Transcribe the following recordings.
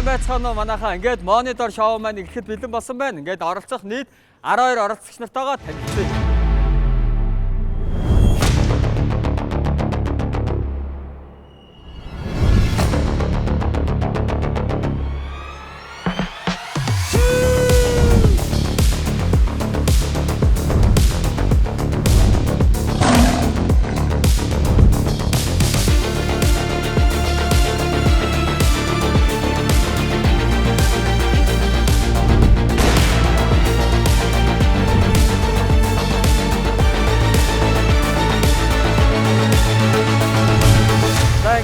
сайн байцгаана уу манайхаа. Ингээд монитор шоу маань ихэд бэлэн болсон байна. Ингээд оролцох нийт 12 оролцогч нартайгаа танилцъя.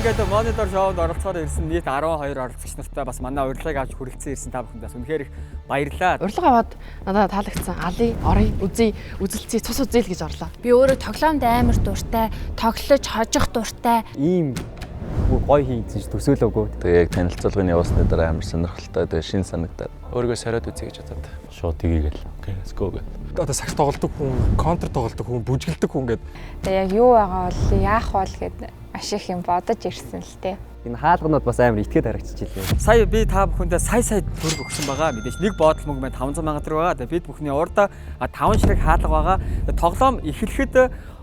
Ингээд монитор шоунд оролцохоор ирсэн нийт 12 оролцогч нартай бас манай урилгыг авч хүрэлцэн ирсэн та бүхэнд бас үнэхээр их баярлалаа. Урилга аваад надад таалагдсан. Али, орой, үзье, үзэлцээ, цус үзье л гэж орлоо. Би өөрөө тоглоомд амар дуртай, тоглож хожих дуртай. Ийм гоё хийгдсэн ч төсөөлөөгүй. Тэгээ яг танилцуулгын явуулсны дараа амар сонирхолтой, тэгээ шин санагдаад. Өөрийгөө сориод үзье гэж бодоод. Шууд тгийгээл. Окей, let's go гэх. Одоо сакс тоглодог хүн, контр тоглодог хүн, бүжгэлдэг хүн гэдэг. Тэгээ яг юу байгаа бол яах бол гэд маш их юм бодож ирсэн л дээ. Энэ хаалганууд бас амар итгээд харагдчихжээ. Сая би та бүхэндээ сая төгрөг өгсөн байгаа. Мэдээж нэг боодол мөнгө маань 500 сая төгрөг байгаа. Тэгээ бид бүхний урд 5 ширхэг хаалга байгаа. Тоглоом эхлэхэд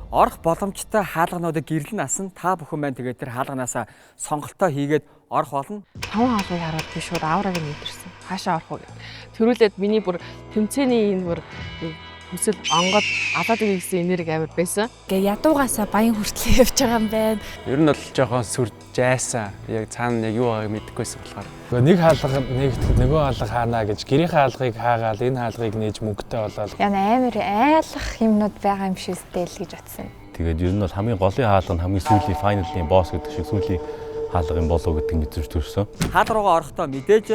орох боломжтой хаалгануудыг гэрлэн асан та бүхэн маань тэгээд тэр хаалганаасаа сонголтоо хийгээд орох болно. 5 хаалгыг хараад би шууд аураг нь мэдэрсэн. Хаашаа орох вэ? Төрүүлээд миний бүр тэмцээний энэ бүр хүсэл онгод аваад игээ гэсэн энерги амар байсан. Гэ ядуугаасаа баян хүртлээ явж байгаа юм байна. Ер нь бол жоохон сүр жайсан. Яг цаана яг юу байгааг мэдэхгүйсэн болохоор. Нэг хаалга нэгтгэхэд нөгөө хаалга хаанаа гэж гэрийн хаалгыг хаагаад энэ хаалгыг нээж мөнгөтэй болоод. Яна амар айлах юмнууд байгаа юм шиг л гэж бодсон. Тэгээд ер нь бол хамгийн голын хаалга нь хамгийн сүүлийн файналийн босс гэдэг шиг сүүлийн хаалга юм болов гэдэг мэдэрч төрсөн. Хаалга руугаа орохдоо мэдээж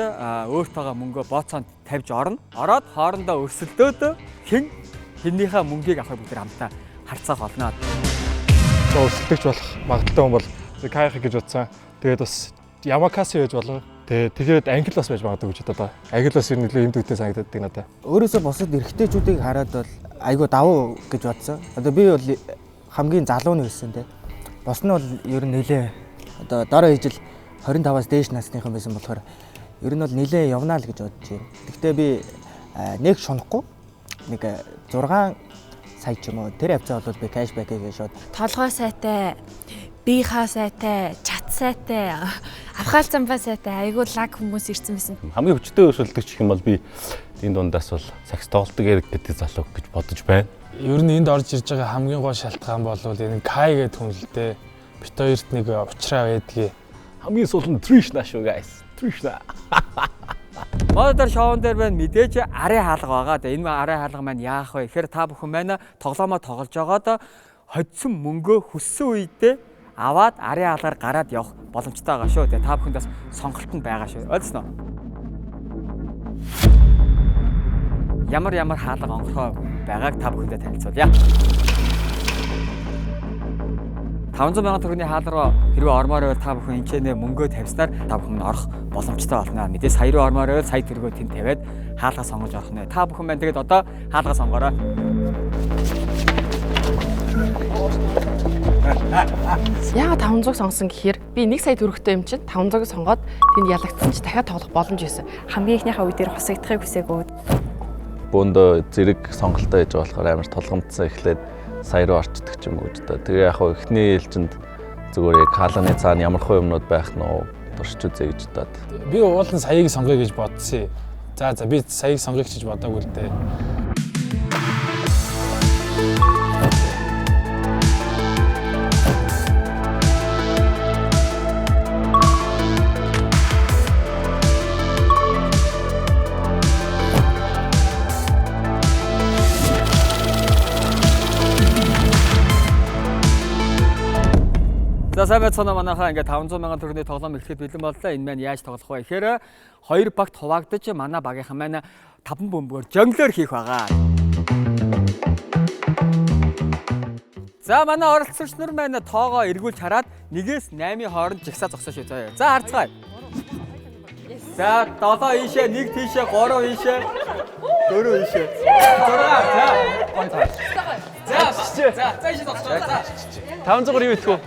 өөртөөгөө мөнгөө бооцоонд тавьж орно. Ороод хоорондоо өрсөлдөөд хиннийхээ мөнгийг авах бүгд хамтаа харцаах болно. Өрсөлдөгч болох магадaltaй хүн бол Кайх гэж утсан. Тэгээд бас Ямакаси байж болно. Тэгээд англи бас байж магадгүй гэж бодоо. Англи бас ер нь нэлээд юмдэгтэй санагддаг надад. Өөрөөсөө босод эрэгтэйчүүдийг хараад бол айгүй давуу гэж бодсон. Одоо би бол хамгийн залуу нь байсан те. Бос нь бол ер нь нэлээ одоо дараа ижил 25-аас дээш насныхан байсан болохоор ер нь бол нэлээ явнаа л гэж бодож байна. Гэхдээ би нэг шунахгүй нэг 6 сая ч юм уу тэр хавцаа бол би кэшбэк гэж шууд Толгой сайтай, биехаа сайтай, чат сайтай, авхаалцамбаа сайтай айгүй лаг хүмүүс ирсэн байсан. Хамгийн хүчтэй өрсөлдөгч гэх юм бол би энэ дундаас бол сакс тоглолтог эрэг гэдэг залуу гэж бодож байна. Ер нь энд орж ирж байгаа хамгийн гол шалтгаан бол энэ Кай гэдэг хүн л дээ. Бит хоёрт нэг уучраа байдгийг. Хамгийн сул нь Trishna шүү guys. Trishna. Монитор шоун дээр байна мэдээж арын хаалга байгаа. Тэгээ энэ арын хаалга маань яах вэ? Тэгэхээр та бүхэн маань тоглоомоо тоглож байгаад хоцсон мөнгөө хүссэн үедээ аваад арын хаалгаар гараад явах боломжтой байгаа шүү. Тэгээ та бүхэнд бас сонголт нь байгаа шүү. Ойлгосноо? Ямар хаалга онгорхой байгааг та бүхэндээ танилцуулъя. 500 сая төгрөгийн хаалга хэрвээ ормоор байвал та бүхэн энэчнээ мөнгөө тавьснаар та бүхэн орох боломжтой болно. Мэдээ сая руу ормоор байвал сая төгрөгөө тэнд тавиад хаалга сонгож орох нэ. Та бүхэн маань тэгээд одоо хаалга сонгоорой. Яагаад 500 сонгосон гэхээр би 1 сая төгрөгтэй юм чинь 500-ыг сонгоод тэнд ялагдсан чи дахиад тоглох боломж байсан. Хамгийн ихнийхээ үе дээр хусагдахыг хүсээгүй. Бөөндөө зэрэг сонголтоо хийж байгаа болохоор амар толгомдсон эхлээд сая руу орчдөг ч юм уу гэж та. Тэгээ яг хөө эхний ээлжинд зүгээр яг хаалганы цаана ямар хөө юмнууд байх нь туршиж үзье гэж бодоод. Би уулын саяыг сонгоё гэж бодсон. За би саяыг сонгоё гэж бодоогүй л дээ. За сайн байцгаана манайхаа ингээд 500 сая төгрөгийн тоглоом эхлэхэд бэлэн боллоо. Энэ маань яаж тоглох вэ гэхээр 2 багт хуваагдаж манай багийнхан маань 5 бөмбөгөөр жонглоор хийх байгаа. За манай оролцогч нар маань тоогоо эргүүлж хараад 1-ээс 8-ийн хооронд жигсаа зогсоо шүү. За харцгаая. За 7 ийшээ, 1 тийшээ, 3 ийшээ, 4 ийшээ. 6 за. За ийшээ зогсоо. За. 500 юу итгэв?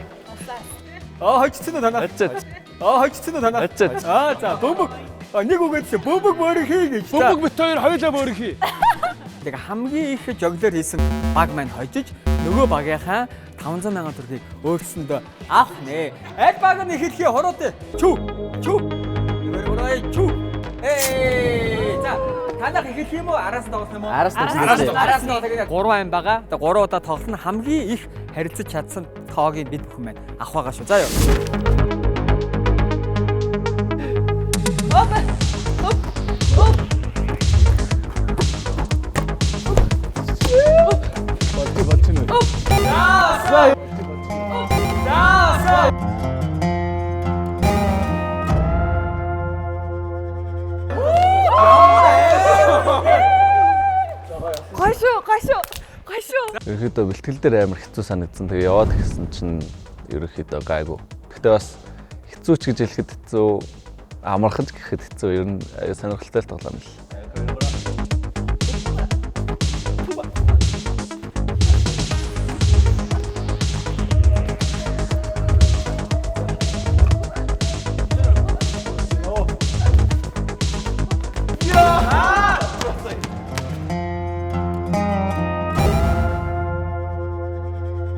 Хожицсон уу танаа? Хожицсон. Хожицсон уу танаа? За бөмбөг. Нэг үгээдсэн бөмбөг мөрөх хий гэж. Бөмбөг бит хоёр хоёулаа мөрөх хий. Тэгээ хамгийн их жонглоор хийсэн баг маань хожиж нөгөө багийнхаа 500 сая төгрөгийг өөрсөндөө авах нэ. Аль баг нь ихэлхий хороод чүү. Нэмэр чүү. За танах ихэлхий юм уу? Араас нь тоглох юм уу? Араас нь. Араас нь тэгээд 3 айн байгаа. Тэгээ 3 удаа тоглосон хамгийн их харилцаж чадсан тоогийг бид бүхэн маань авах байгаа шүү. За юу. Гайшуу. Ерөөхдөө бэлтгэл дээр амар хэцүү санагдсан. Тэгээ яваад гисэн чинь ерөөхдөө гайгүй. Гэхдээ бас хэцүү ч гэж хэлэхэд хэцүү, амархан ч гэхэд хэцүү. Ер нь сонирхолтой л тоглоом л.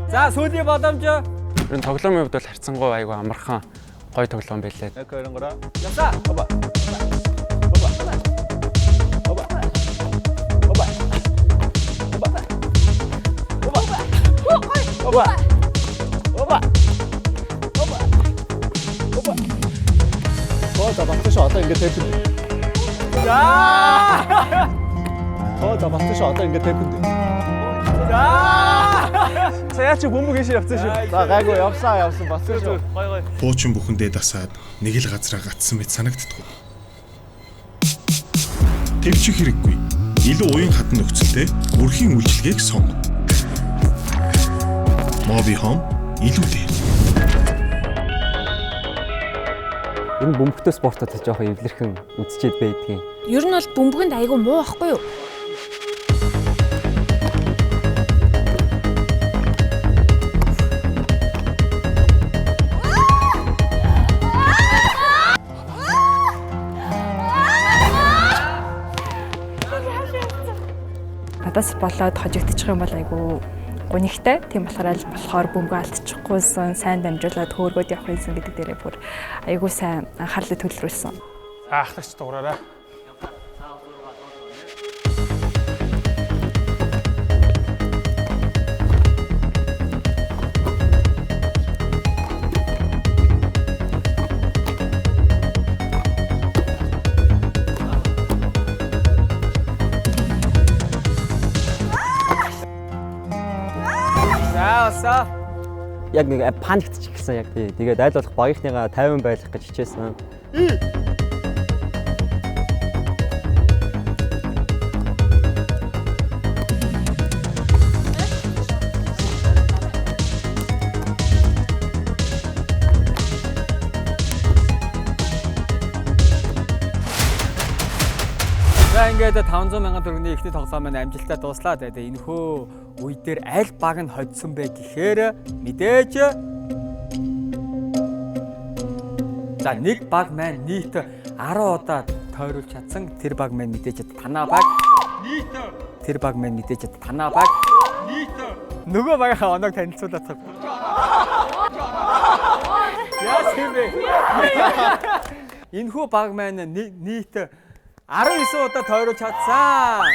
За сүүлийн боломж. Энэ тоглоомын хувьд бол харьцангуй айгүй амархан гоё тоглоом байлээ. Яса. За батсан одоо ингээд тавьчих. За батсан одоо ингээд тавьчих. Сая чи бөмбөг хийш явсан шүү. За гайгүй явсан батсан шүү. Гой. Хуучин бүхэндээ дасаад нэг л газраа гатсан мэт санагддаггүй. Төвчих хэрэггүй. Илүү уян хатан нөхцөлтэй өрхийн үйлчилгээг сонго. Моби Home илүү дээр. Энэ бөмбөгтэй спортод жоохон эвлэрхэн үзчихэд байдгийн. Ер нь бол бөмбөгэнд айгүй муу ахгүй юу? Надаас болоод хожигдчих юм бол айгүй гунигтай. Тийм болохоор бөмбөг алдчихгүйсэн, сайн дамжуулаад хөөргөд явах юмсан гэдэг дээрээ бүр айгүй сайн анхаарлыг төвлөрүүлсэн. Ахлагч дуураарай. Яг нэг паниктч ихсэн яг тий. Тэгээд айл болох багийнхныгаа 50 байлгах гэж хичээсэн. За ингээд 500 сая төгрөгийн ихний тоглоом маань амжилттай дуслаа. Тэгээд энэхүү үе дээр аль баг нь хоцсон бэ гэхээр мэдээж за нэг баг маань нийт 10 удаа тойруулж чадсан. Тэр баг маань мэдээж танаа баг нийт тэр баг маань мэдээж танаа баг нийт нөгөө багийнхаа оноог танилцуулаад таг. Яас юм бэ? Энэхүү баг маань нийт 19 удаа тойруулж чадсан.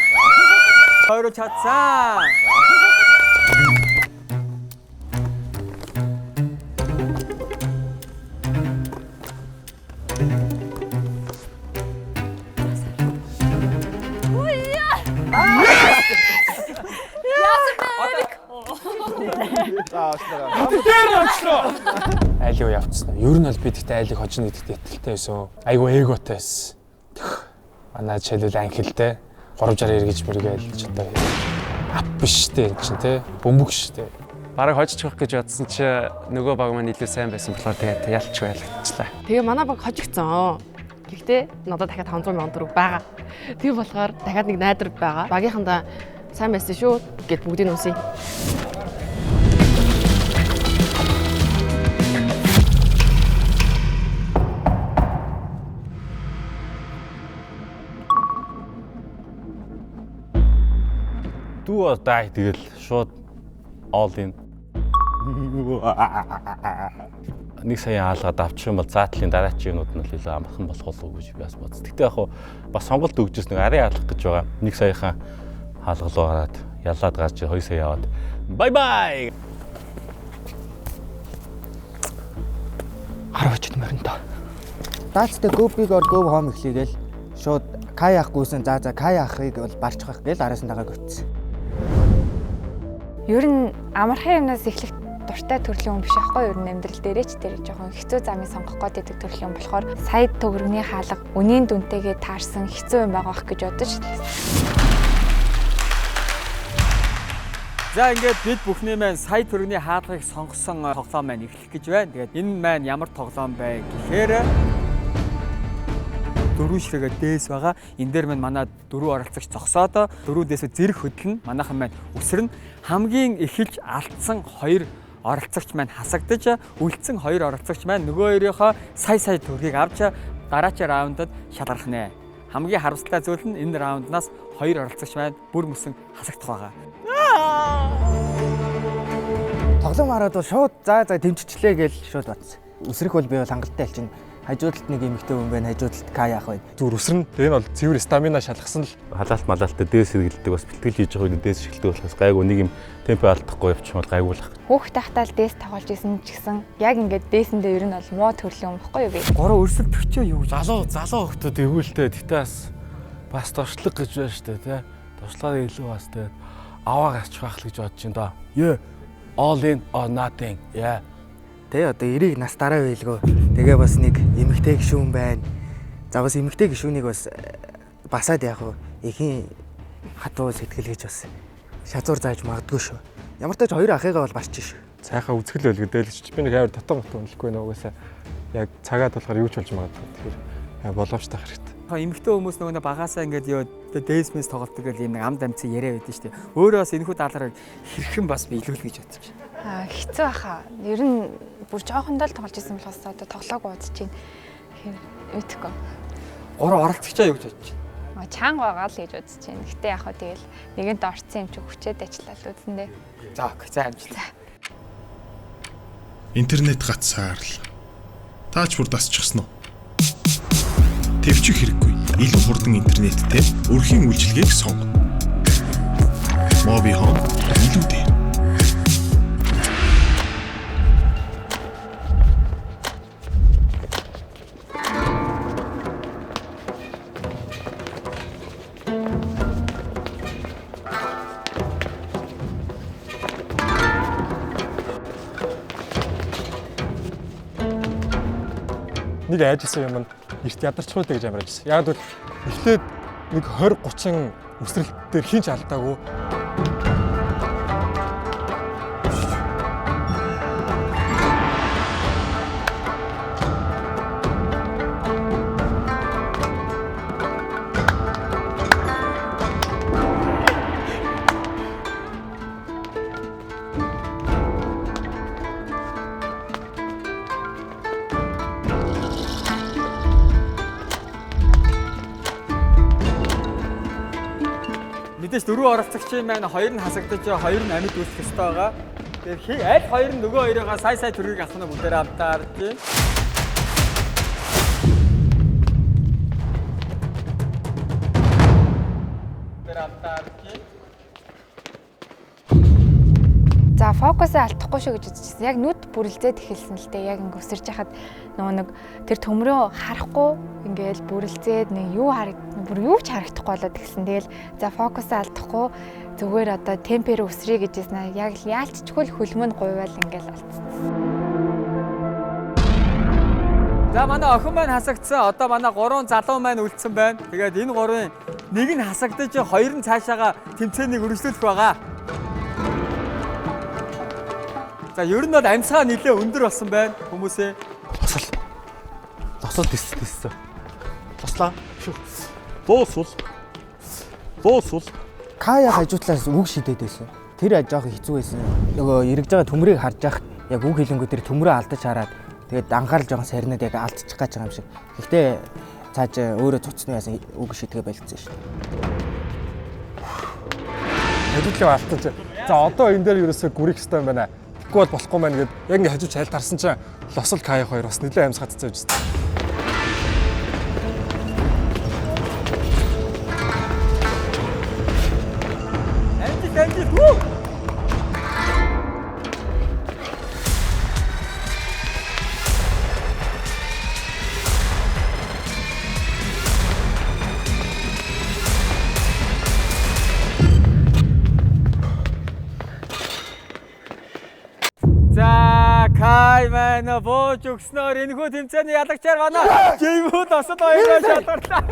Тойруулж чадсан. Айлыг явцсан. Ер нь бол бид ихтэй айлыг хожно гэдэгт итгэлтэй байсан. Айгу эготой байсан. Манай чилэл анхилтэй 360 эргэж мэргээ айлж одоо ап биш дээ чинь тий бөмбөг штэ. Бараг хожиж явах гэж бодсон чи нөгөө баг маань илүү сайн байсан болохоор тэгээд ялч байлгацлаа. Тэгээ манай баг хожигдсон. Гэхдээ надад дахиад 500 сая төгрөг байгаа. Тийм болохоор дахиад нэг найдар байгаа. Багийнхандаа сайн байсан шүү гэд бүгдийг нь үсэе. Do or die тэгэл шууд all in. Нэг сая хаалгаад авчих юм бол заатлын дараачийн юмуд нь л илүү амархан болох болов уу гэж би бас бодсон. Гэтэ яг бас сонголт өгчөөс нэг арай хаалгах гэж байгаа. Нэг саяхан хаалгалуу гараад ялаад гарч 2 сая яваад бай бай. Хараач мөрөндөө. Даацтай go big or go home ихлийгээл шууд Кай ахгүйсэн за Кай ахыг бол барчих байх гээл араас нь дагааг ütсэн. Ер нь амархан юмнаас эхлэх дуртай төрлийн хүн биш аахгүй юу? Ер нь амьдрал дээрээ ч тэр жоохон хэцүү замыг сонгох гээд байдаг төрлийн хүн болохоор сая төгрөгийн хаалга үнийн дүнтэйгээ таарсан хэцүү юм байгаа гэж бодож. За ингээд бид бүхний маань сая төгрөгийн хаалгыг сонгосон тоглоом маань эхлэх гэж байна. Тэгээд энэ маань ямар тоглоом бэ гэхээр дөрвөн ширээгээ дээс байгаа. Энэ дээр маань манай дөрвөн оролцогч зогсоод дөрвөн дээсээ зэрэг хөдлөн манайхан маань үсрэн хамгийн эхэлж алдсан 2 оролцогч маань хасагдаж үлдсэн 2 оролцогч маань нөгөө хоёрынхоо сая төгрөгийг авч дараачийн раундад шалгарах нэ. Хамгийн харамсалтай зүйл нь энэ раунднаас 2 оролцогч маань бүр мөсөн хасагдах байгаа. Тоглоом хараад бол шууд за тэмчичлээ гэж шууд бодсон. Үсрэх бол би бол хангалттай аль чинь хажуудалд нэг эмэгтэй хүн байна, хажуудалд Кай ах байна. Зүгээр өсрөн. Тэгээ энэ бол цэвэр стамина шалгасан л Халаалт малаалтаа дээс хэрэгэлдэг бас бэлтгэл хийж байгаа үед дээс эхэлдэг болохоос гайгүй нэг юм темпо алдахгүй явчихвал гайгүй л. Хөөх тахтаал дээс тоглож исэн ч гэсэн яг ингээд дээсэндээ ер нь бол муу төрлийн юм баггүй юу би. Гороо өрсөлдөгчөө юу гэж Залуу хөлтөд эвгүүлтэй тэгтээс бас туршлага гэж байна шүү дээ тий. Туршлагаар илүү бас тий аваа гарч байх л гэж бодож байна да. All in or nothing. Тэ одоо 90 нас дараа байлгүй. Тэгээ бас нэг эмэгтэй гишүүн байна. За бас эмэгтэй гишүүнийг бас басаад яг эхийн хатуу сэтгэл гэж бас шазуур зааж магадгүй шүү. Ямар ч тач 2 ахыгаа бол барчих шүү. цайхаа үзгэл байлгүй дээлж би нэг амар дотоо мөлөхгүй нэ угаасаа яг цагаад болохоор юу ч болж магадгүй. Тэгэхээр боломжтой хэрэгтэй. Эмэгтэй хүмүүс нөгөө багаасаа ингээд ёо дээсмэс тоглолтог гэл юм нэг амд амцсан яриа байдаг шүү дээ. Өөрөө бас энэхүү даалгарыг хэрхэн бас биелүүлэх гэж бодож байна. Хэцүү баха. Ер нь бүр жоохондоо л тоглож исэн болохоос одоо тоглоог удаж чинь. Тэгэхээр үтгэхгүй. Гурав оролцогчоо юу гэж бодож байна? Чанга байгаа л гэж бодож байна. Гэтэ яг хөө тэгэл нэгэнт орцсон юм чи хүчээд ажиллаад үзнэ. За окей, за амжилт. Интернет гацсаар л. Таач бүр дасчихсан уу? Тэвчих хэрэггүй. Илүү хурдан интернеттэй өрхийн үйлчилгээг сонго. Mobi-Home илүү дээр. Нэг айжсэн юм нь эрт ядарчгүй гэж амар ажилласан. Яг бол эхлээд нэг 20-30 өсрэлт дээр хинч алдаагүй. Мэдээж дөрөв оролцогчийн маань хоёр нь хасагдаж хоёр нь амьд үүсэх ёстой байгаа. Тэгэхээр аль хоёр нь нөгөө хоёроо сая төгрөгийг авах нь бүгдээр амтаарч байна. За фокусаа алдахгүй шүү гэж үзчихсэн. Яг нүд бүрэлзээд эхэлсэн л дээ. Яг ингэ өсөрж яхад нөгөө нэг тэр төмрөө харахгүй ингээл бүрэлзээд нэг юу бүр юу ч харагдахгүй болоод эхэлсэн. Тэгэл за фокусаа алдахгүй зүгээр одоо темпээр өсрий гэжсэн. Яг яалтчгүй л хөлмөн гуйвал ингээл алдсан. За манай охин маань хасагдсан. Одоо манай 3 залуу маань үлдсэн байна. Тэгээд энэ 3-ын нэг нь хасагдаж хоёр нь цаашаага тэмцээнийг үргэлжлүүлэх байгаа. За ер нь бол амьсгаа нэлээ өндөр болсон байна хүмүүсээ. Тосол тиссэн. Тослаа. Дуусвал. Кая хажуутлаас үг шидэд байсан. Тэр жоох хэцүү байсан. Нөгөө эргэж байгаа төмрийг харж байхад яг үг хэлэнгүү тэр төмрөө алдаж хараад тэгээд анхаарал жоохон сарнаад яг алдчих гэж байгаа юм шиг. Гэхдээ цааш өөрөө цуцны яасан үг шидэгэ байлцсан шүү дээ. хажуудлын алтан чинь. За одоо энэ дээр ерөөсөө гүрэх хэрэгтэй юм байна. Тэгэхгүй бол болохгүй маань гээд яг ингээ хажууч хайлт харсан чинь Лосол Кай хоёр бас нэлээд амьсгад цааж байна. Амжилт хүү. За Кай маань бууж өгснөөр энэхүү тэмцээний ялагчаар манай Жимүүд осод хоёроо шалгарлаа.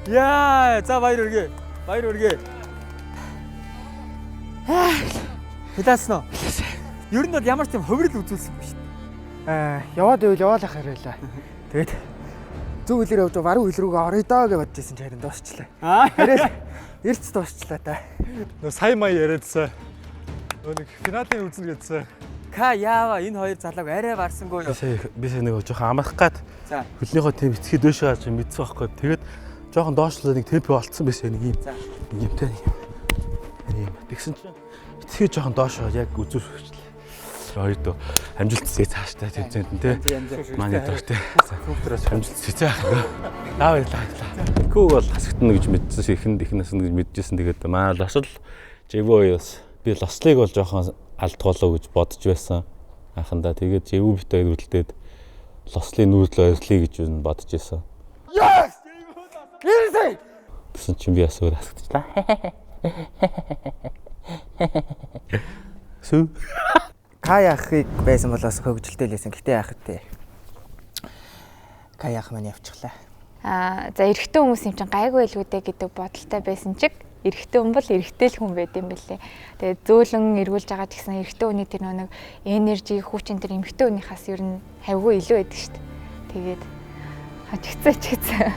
Яа, за баяр хүргэе. Баяр хүргэе. Хэлээсэн үү? Ер нь бол ямар ч юм хувирал үзүүлсэн ба шүү дээ. Яваад ивэл яваалах харбайлаа. Тэгээд зөв хөлөөр явж баруун хөл рүүгээ орё доо гэж бодож байсан ч харин дуусчлаа. Харин эрт дуусчлаа та. Нөө сая мая яриадсан. Нэг финалийн үзнэ гэдсэн. Ка яава энэ хоёр залууг арай барсангүй юу? Би сая нэг жоохон амрах гад хөлнийхөө тэм эцгийг дөөш гарч мэдсэн байхгүй. Тэгээд жоохон доошлоо нэг темп болцсон байсан нэг юм те нэг юм. Тэгсэн чинь эцгийг жоохон доош яг үзүүлчихлээ. Хоёр дөө амжилт зээ цааштай тэмцээнд нь те. Манай доор те. Компьютероос амжилт зээ цаах. Нааварлаа. Күү бол хасагтна гэж мэдсэн ихнээс нь гэж мэдчихсэн. Тэгээд маа Лосол Живоёс би Лослыг бол жоохон алдгуулаа гэж бодож байсан анхандаа. Тэгээд Живу бит хоёр үлдээд Лослын нүүрлөө ойрлие гэж бодож байсан. Yes! Ирсэн. Тэгсэн чинь би асуур асуучлаа. Сүү. Кай ахыг байсан болоос хөвгөлтэй лээсэн. Гэтэ яах вэ? Кай ах маань явчихлаа. За эрэгтэй хүмүүс юм чинь гайгүй байлгүй дээ гэдэг бодолтой байсан чиг эрэгтэй хүн бол эрэгтэй л хүн байд юм бэлээ. Тэгээд зөөлөн эргүүлж байгаа ч гэсэн эрэгтэй хүний тэр нэг энержи, хүчин тэр эмэгтэй хүнийхээс ер нь хавгүй илүү байдаг шүү дээ. Тэгээд хажигцаа.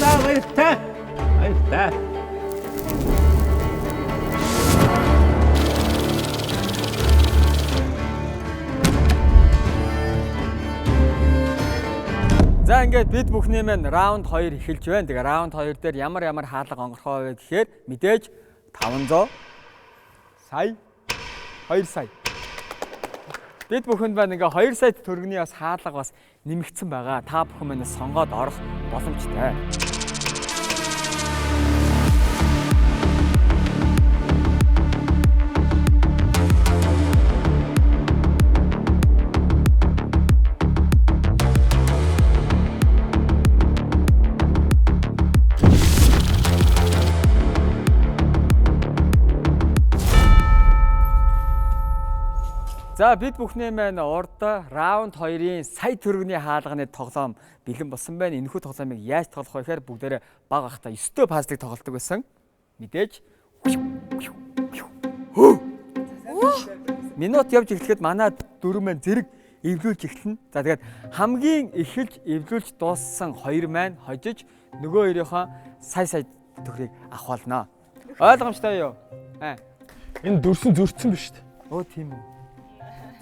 Баярлалаа. За ингээд бид бүхний маань раунд 2 эхэлж байна. Тэгээ раунд 2 дээр ямар хаалга онгорхоо вэ гэхээр мэдээж 500 сая 2 сая. Бид бүхэнд маань ингээ 2 сая төгрөгийн бас хаалга бас нэмэгдсэн байгаа. Та бүхэн маань сонгоод орох боломжтой. За бид бүхний маань урд раунд 2-ын сая төгрөгийн хаалганы тоглоом бэлэн болсон байна. Энэхүү тоглоомыг яаж тоглох вэ гэхээр бүгдээрээ бага ахта 9 пазлыг тоглодог байсан. Мэдээж минут явж эхлэхэд манай дөрөв маань зэрэг эвлүүлж эхэлнэ. За тэгээд хамгийн эхэлж эвлүүлж дууссан хоёр маань хожиж нөгөө хоёрынхоо сая төгрөгийг авахулна. Ойлгомжтой юу? Энэ дөрсөн зөрчсөн биз дээ. Оо тийм үү.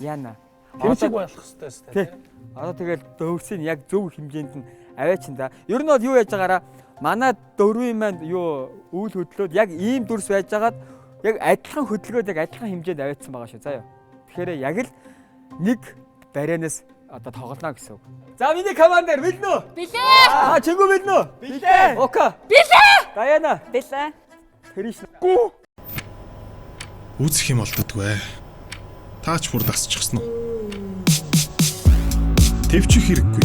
Яна. Тэр чиг болох хэвээр шүү дээ. Одоо тэгэл дөрвсийн яг зөв хэмжээнд нь аваачин да. Ер нь бол юу яаж байгаараа манай дөрвийн маань юу үйл хөдлөөд яг ийм дүрс байж байгаад яг адилхан хөдөлгөөд яг адилхан хэмжээнд аваадсан байгаа шүү заа юу. Тэгэхээр яг л нэг барианаас одоо тоглоно гэсэн үг. За миний командир бэлэн үү? Билээ. Чингүү бэлэн үү? Билээ. Ока. Билээ. Даяна. Билээ. Тэриш. Гүү. Үзэх юм олддоггүй. Таач бүр дасчихсан уу? Тэвчих хэрэггүй.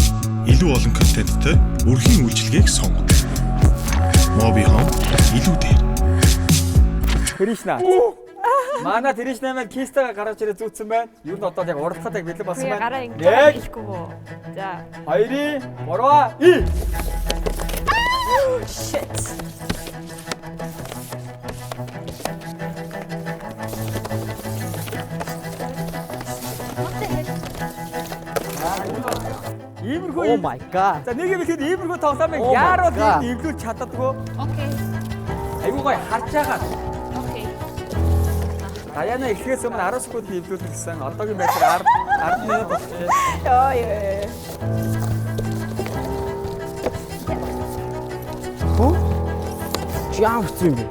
Илүү олон контенттой өрхийн үйлчилгээг сонго. Моби Home илүү дээр. Кришна. Манай Кришна маань кистага гаргаж ирээ зүүцсэн байна. Юу нь одоо яг уралцаад яг бэлэн болсон байна. Гараа ингэж хэлэхгүй гоо. За. 2, 3, Shit. Иймэрхүү. Oh my god. За нэг юм ихэд иймэрхүү тоглоомыг яаруу эвлүүлж чаддаггүй. Окей. Айгуу гоё харж байгаа. Окей. Даяна эхлээс өмнө 10 секунд эвлүүлэх гэсэн. Одоогийн байдлаар 10 минут болчихжээ. Яа. Хөө? Яа хэцүү юм бэ?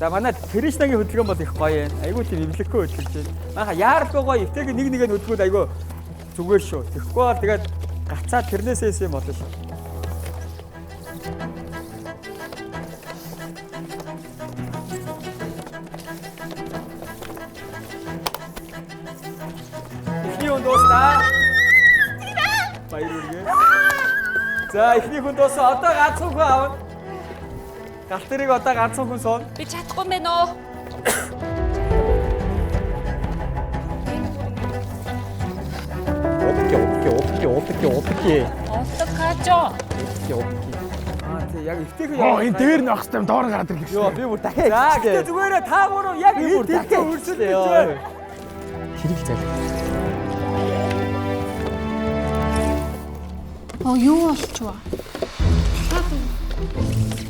За манай Кришнагийн хөдөлгөөн бол их гоё юм. Айгуу тийм эвлэхгүй хөдөлж байна. Манайха яаралгүй гоё эвтэйг нэг нэгэ хөдөлгөөд айгуу зүгээр шүү. Тэгэхгүй бол тэгээд гацаад тэрнээсээс юм болно шүү. Эхний хүн дуустаа. Баярлалаа. За эхний хүн дуусаа одоо ганцхан хүн аавна. Галтэрийг одоо ганцхан хүн суун. Би чадахгүй мэн үү? Окей. Олдокажо. Тий яг ихтэйг Оо энэ дээр нь авах юм доор гараад ирлээ. Йоо би бүр дахиад. За гэхдээ зүгээрээ та гурав яг энэ дэлхий өрсөлдөж. Хэрэг зал. Оо юу болчихваа?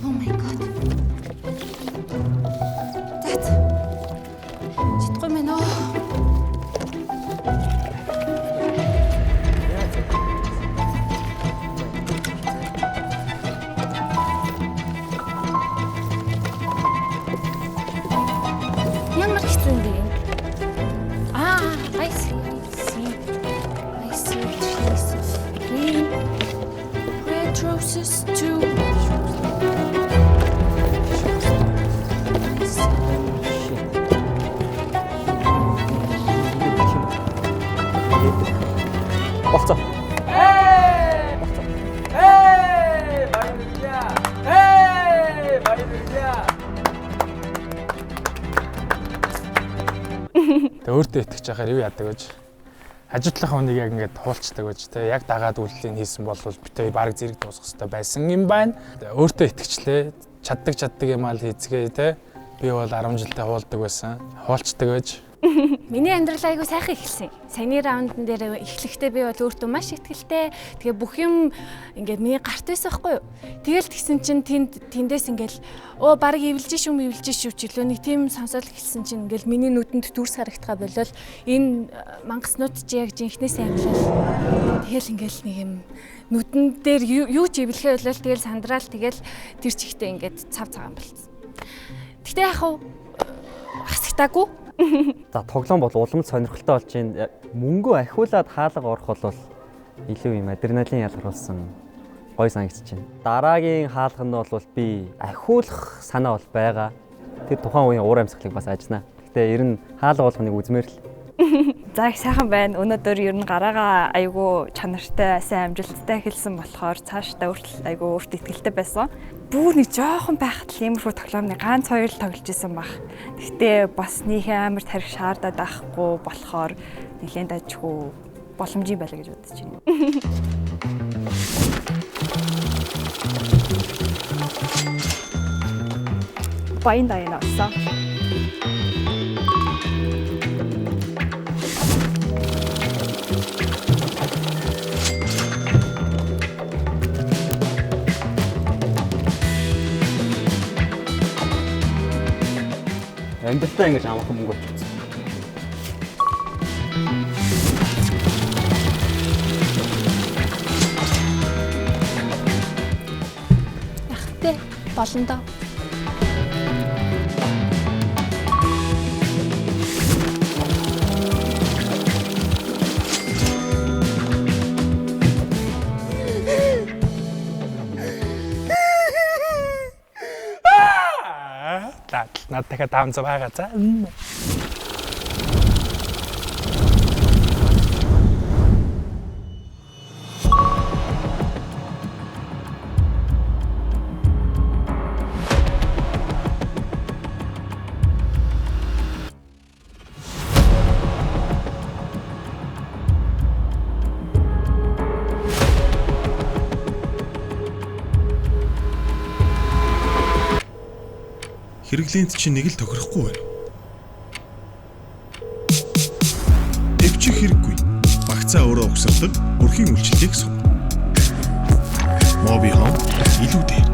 Oh my god. Тэт. Читгүй мэн үү? Ямар хэцүү юм бэ? I see. Green. Red roses too. Болцоо. Тэгээ өөртөө итгэж яхаар юу яадаг гэж. Ажиглах хүнийг яг ингээд хуулцдаг гэж те яг дагаад үйлдэлийг хийсэн бол битээ баг зэрэг дуусах хэрэгтэй байсан юм байна. Өөртөө итгэжлээ. Чаддаг юм аа л хийцгээ те. Би бол 10 жилдээ хуулдаг байсан. Хуулцдаг гэж. Миний амьдрал айгу сайхан эхэлсэн. Саяны раундн дээр эхлэхдээ би бол өөртөө маш ихтгэлтэй. Тэгээ бүх юм ингээд миний гарт байсан байхгүй юу? Тэгэл тэгсэн чинь тэндээс ингээд баг эвлэж шүү ч илүү нэг тийм сонсоод эхэлсэн чинь ингээд миний нүдэнд дүрс харагдгаа болол энэ мангаснууд чи яг жинхнээсээ амлал. Тэгэл ингээд нэг юм нүдэн дээр юу ч эвлэхээ болол тэгэл сандраал тэгэл тэр чихтэй ингээд цав цагаан болцсон. Гэтэ яг хав хасагтаагүй. За тоглоом бол уламж сонирхолтой болж байна. Мөнгөө ахиулаад хаалга орох бол илүү юм адреналин ялгаруулсан гой санагдаж байна. Дараагийн хаалга нь бол би ахиулах санаа бол байгаа. Тэр тухайн үеийн уур амьсгалыг бас ажнаа. Гэтэ ер нь хаалга болгоныг үзмээр л. За их сайхан байна. Өнөөдөр ер нь гараагаа айгүй чанартай, сайн амжилттай хэлсэн болохоор цаашдаа айгүй өөртөө итгэлтэй байсан. Бүр нэг жоохон байхад л иймэрхүү тоглоомны ганц хоёр л тоглож исэн баг. Гэхдээ бас нийхэм амар тарих шаардаад байхгүй болохоор нэлээд ажгүй боломжийн байлаа гэж бодож байна. Баян дайна авсан. Амьдралдаа ингэж амархан мөнгө болчихсон. Яхтэй болно доо. Наад дахиад 500 байгаа за. Хэрэглээнд чинь нэг л тохирохгүй байна. Өвчих хэрэггүй. Багцаа өөрөө угсардаг өрхийн үйлчлэгийг сонь. Моби Home илүү дээр.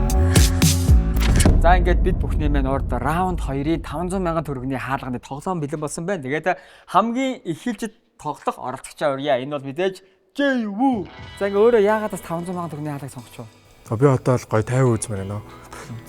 За ингээд бид бүхний маань урд раунд 2-ын 500 мянган төгрөгийн хаалганы тоглоом бэлэн болсон байна. Тэгээд хамгийн эхэлж тоглох оролцогчаа урья. Энэ бол мэдээж JW. За ингээд өөрөө яагаад бас 500 мянган төгрөгийн хаалгыг сонгоч вэ? Би одоо л гоё 50 үзмээр байна.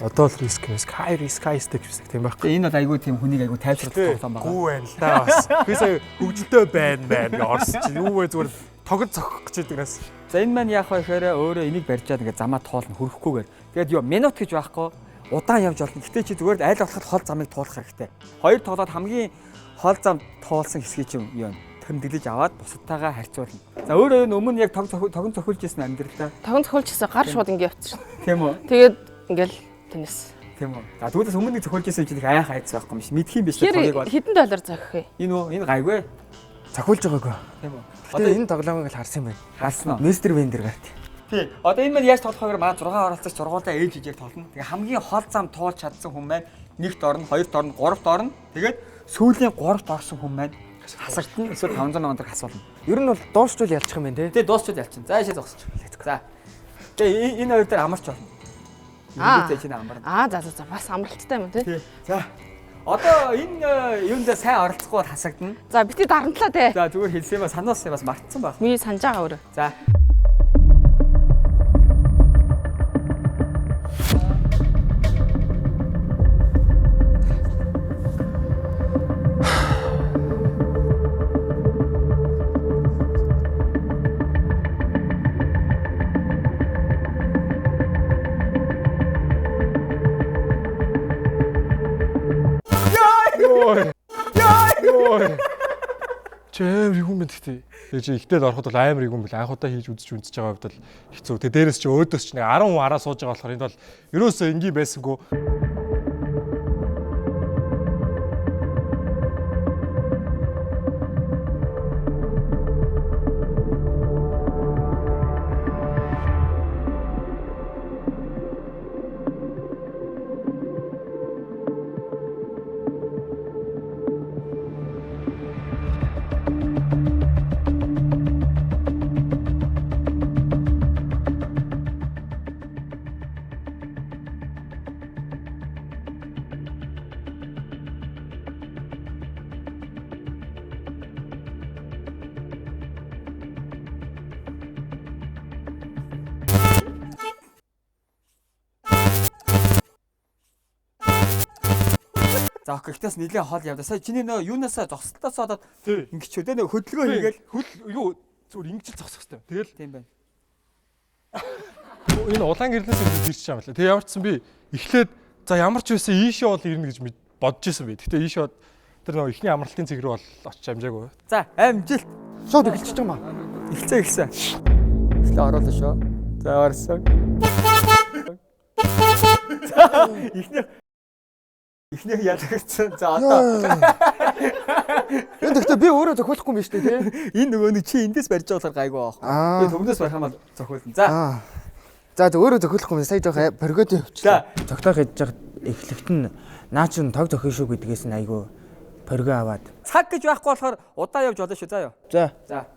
Одоо л риск, high risk, high stake гэсэн тийм байхгүй. Энэ бол айгүй тийм хүнийг айгүй тайлбарлах тоглоом байна. Гүү байна л да бас. Би сая хөгжилтэй байна орс чи юу вэ зүгээр тогод цохох гэж байдагнаас. За энэ маань яах вэ гэхээр өөрөө энийг барьжаад ингээд замаа туулна хөрөхгүйгээр. Тэгээд юу минут гэж байхгүй удаан явж болно. Гэтэ чи зүгээр аль болох хол замыг туулах хэрэгтэй. Хоёр тоглоод хамгийн хол зам туулсан хэсгийг чинь юу тэмдэглэж аваад бусадтайгаа харьцуулна. За өөрөө өмнө яг тогон цохиулж ирсэн амьдралдаа. Тогон цохиулж ирсэн гар шууд ингэ явчихсан. Тийм үү? Тэгээд ингээл тэнэс. Тийм үү? За түүнээс өмнө нэг цохиулж ирсэн чинь айх айц байхгүй юм шиг мэдх юм биш тогийг бол. Хэдэн доллар зохих вэ? Энэ үү? Энэ гайгүй. Цохиулж байгаагүй. Тийм үү? Одоо энэ тоглоомыг л харсан юм байна. Харсан уу? Мистер Вендер гарт. Тийм. Одоо энэ маань яаж тоглох вэ гэхээр манай 6 оролцогч сургуультай ээлж ижээр тоглоно. Тэгээ хамгийн хол зам туулж чадсан хүн маань 1-т орно, 2-т орно, 3-т орно. Тэгээд сүүлийн 3-т орсон хүн маань хасагдана. Эсвэл 500 мянган төгрөг асуулна. Ер нь бол дуусчул ялчих юм байна те. Тэгээ дуусчул ялчин. За яшаа зогсож. За. Тэгээ энэ хоёр дээр амарч орно. Эндээ чинь амар. За бас амралттай юм тий. За. Одоо энэ юунд сайн оролцохгүй хасагдана. За бити дарамтлаа те. За зүгээр хэлсэн юм санаас бас мартсан баг. Би санаж байгаа өөрөө. За. Амар юм байна гэхдээ. Тэгээ чи ихтэй ороход бол амар юм бэл анхудаа хийж үзэж байгаа хувьд бол хэцүү. Тэгээ дээрэс чи өөдөөс чи нэг 10 хүн араа сууж байгаа болохоор энэ бол ерөөсөө энгийн байсангүй. За гэхдээ нэлээд хол явдаа. Сая чиний нөө юунаас зогсолтоос одоод ингэчүү дээ нөө хөдөлгөөн хийгээл юу зүгээр ингэж зогсох хэрэгтэй. Тэгэл тийм байна. Энэ улаан гэрлээс ирж байгаа юм байна. Тэгээ ямар ч сан би эхлээд за ямар ч байсан ийшээ бол ирнэ гэж бодож исэн би. Гэхдээ ийшээ тэр нөө ихний амралтын цэг рүү бол очиж амжаагүй. За амжилт. Шууд эхэлчихэж байгаа маа. Эхэлсэн. Эхлээ оруулаа шүү. За орсон. Ихнийх ялагдсан. За одоо. Энэ гэхдээ би өөрөө зохиолохгүй юм биш үү те. Энэ нөгөө нэг чи эндээс барьж байгаа болохоор гайгүй аах. Би төмнөөс барих юм бол зохиолно. За. За өөрөө зохиолохгүй юм. Сая жоох прогред явуулчихлаа. Тогтоох хийж байгаа эхлэхт нь наа чин тог зохино шүү гэдгээс нь айгүй прогред аваад. Цаг гэж байхгүй болохоор удаан явж болно шүү. За юу. За. За.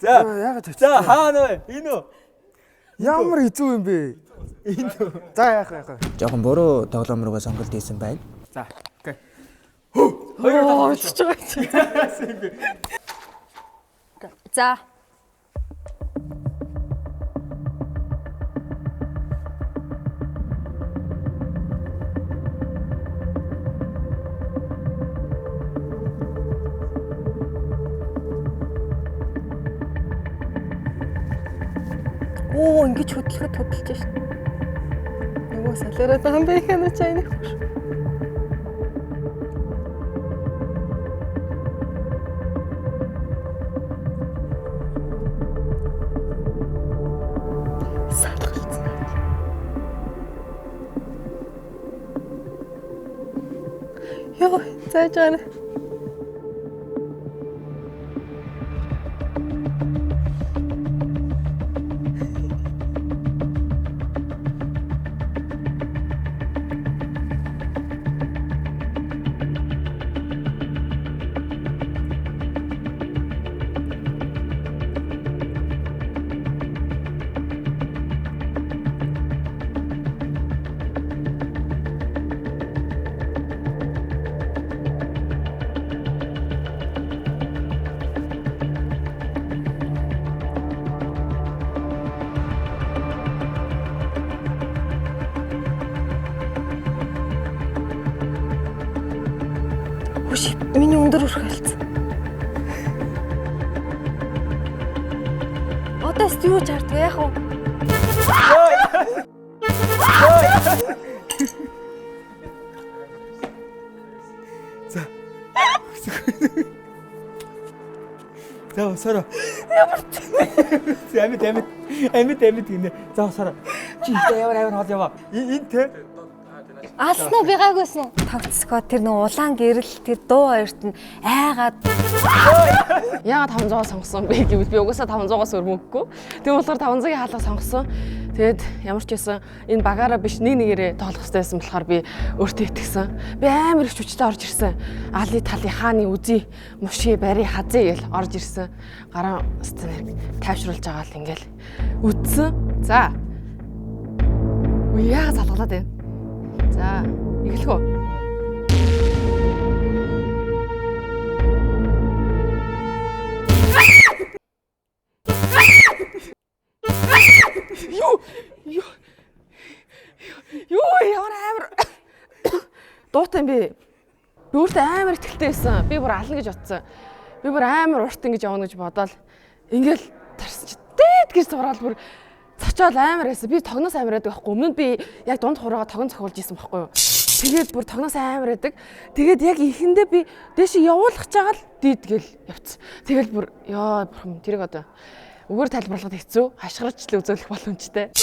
За яагаад тавьчих. За хаана вэ? Энэ үү? Ямар хэцүү юм бэ? Энэ үү? За яах. Жохон буруу тоглоом руугаа сонголт хийсэн байна. За. Окей. Хоёр очиж байгаа чи. За. Оо ингэж хөдлөхөд хөдөлж шин. Нөгөө солиороо байгаа юм бэ хэнэ чайны хөш. Зааж байна. Хүш миний өндөр өрх хэлсэн. Одоо юу ч хардгүй яах вэ? За усаараа. Амьд гинэ. За усаараа. Чи ямар хоол яваа. Энэ те. Алснаа би гайгүйсэн. Тогтсгоо тэр нэг улаан гэрэл тэр дуу хоёрт нь айгаад Яагаад 500-аас сонгосон бэ гэвэл би угаасаа 500-аас өрмөггүй. Тийм болохоор 500-ийн хаалга сонгосон. Тэгэд ямар ч байсан энэ багаараа биш нэгээрээ тоолох хэрэгтэй байсан болохоор би өөртөө итгэсэн. Би амар их хүчтэй орж ирсэн. Али тали хааны үзий муши бари хазээ гэл орж ирсэн. Гараа сценарийг тайвшруулж байгаа л ингээл үтсэн. За. Яагаад залгалаад байна? За, эхлэх үү? Юу ямар амар дуутай юм бэ? Би өөртөө амар ихтэй байсан. Би бүр ална гэж бодсон. Би бүр амар урт ингэж явна гэж бодоол ингээл тарсч дээд гэж зураал бүр цочоод амар байсан. Би тогноос амар байдаг байхгүй. Өмнө нь би яг дунд хураагаа тогон цохиулж исэн байхгүй юу? Тэгээд бүр тогноос амар байдаг. Тэгээд яг ихэндээ би дээш явуулах чагаал дийдгэл явц. Тэгэл бүр ёо бурхан тэрийг одоо өгөр тайлбарлахад хэцүү. Хашгирч л үзүүлэх боломжтой.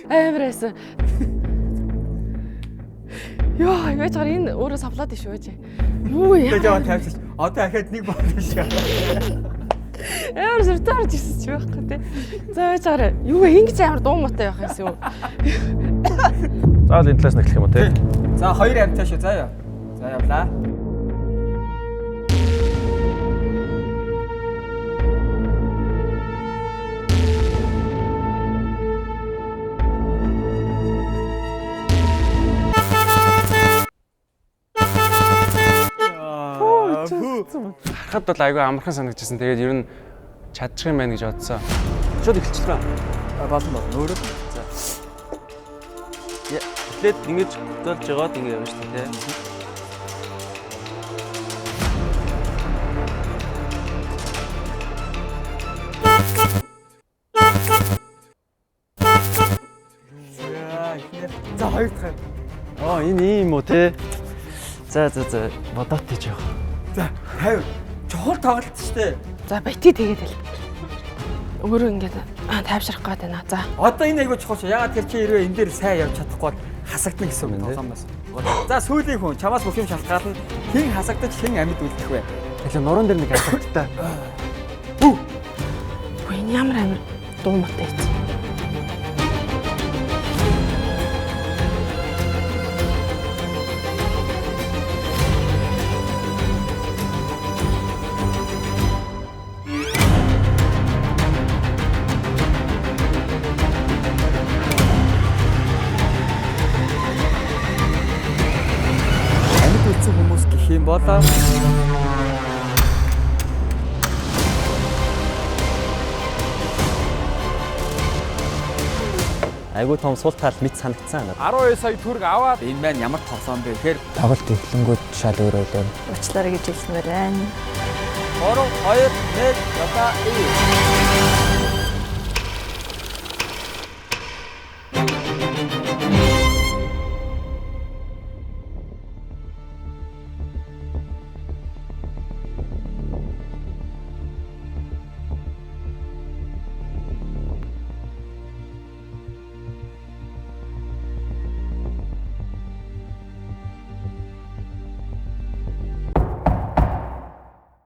Амар байсан. Ёо, яаж гар энэ өөрөө савлаад иш үү? Юу яа тавьчих. Одоо ахаад нэг болно шиг. Амар сүртээр ирсэн ч байхгүй тий. За яаж гар юу ингэж амар дуу мотой байх юмсан юу? Заавал энэ талаас нь эхлэх юм уу тий? За 2 амтаа шүү. За яа. За явлаа. Харахад бол айгүй амархан санагдчихсан. Тэгээд ер нь чадчих юм байна гэж бодсон. Шууд эхэлчихлээ. Болно. Өөрөө. За. Эхлээд ингэж болж байгаад ингэ явна шүү дээ. За хоёр дахь. Энэ юм уу те? За бодоод тийж яах. За 50. Чухал тоглолт шүү дээ. За бити тэгээд хэл. Өөрөө ингээд тайвшрах гээд байна. За. Одоо энэ айгуу чухал шүү. Ягаад тэр чи хэрвээ энэ дээр сайн явж чадахгүй бол хасагдана гэсэн үг тоглоомоос. За сүүлийн хүн чамаас бүх юм шалтгаална. Хэн хасагдаж хэн амьд үлдэх вэ? Тэгэхээр нуруунд дэр нэг асуулттай. Үгүй энэ ямар амар дуу мотой юм. Хүмүүс гэх юм бол Айгуу том сул тал мэд санагдсан надад. 12 сая төгрөг аваад энэ маань ямар тоглоом бэ гэхээр Тоглолт эхлэнгүүд шал өөрөө дээ. уучлаарай гэж хэлмээр байна. 3 2 1 яваа.